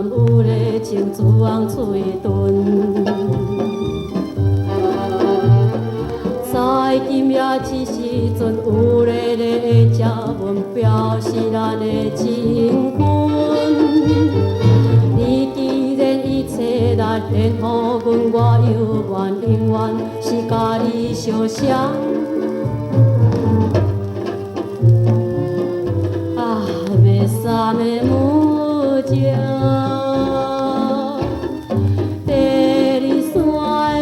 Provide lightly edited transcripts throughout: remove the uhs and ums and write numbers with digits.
南有个青珠红嘴唇，在今夜这时阵有个来接阮，表示咱的情分。你既然一切来献予阮，我犹原永远是甲你相相。啊，袂散的母情，第二线的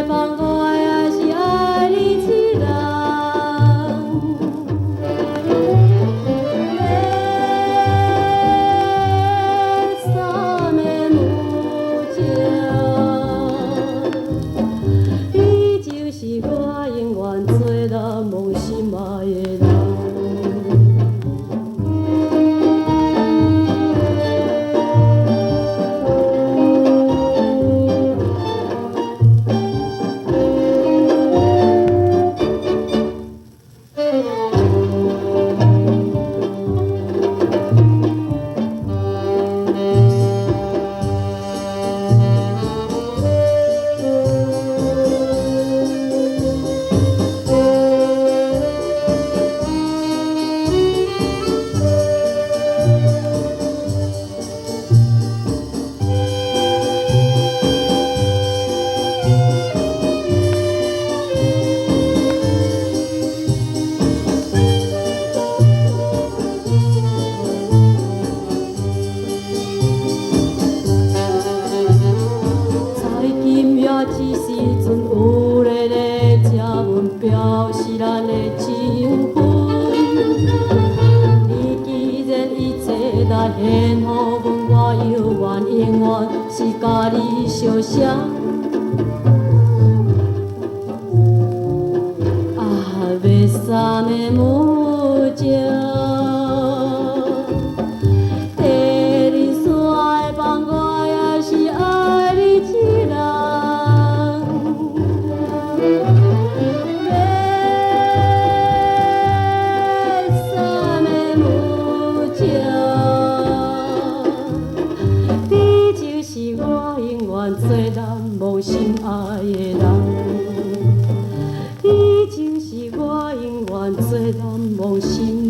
放我也是爱你一人。袂散的母情，你就是我永远最难忘心爱的人。这时阵有个来接阮，表示咱的情分。你既然一切来献予阮，我犹原永远是甲你相像。啊，袂散的母情。最难忘心爱的人，你就是我永远最难忘心。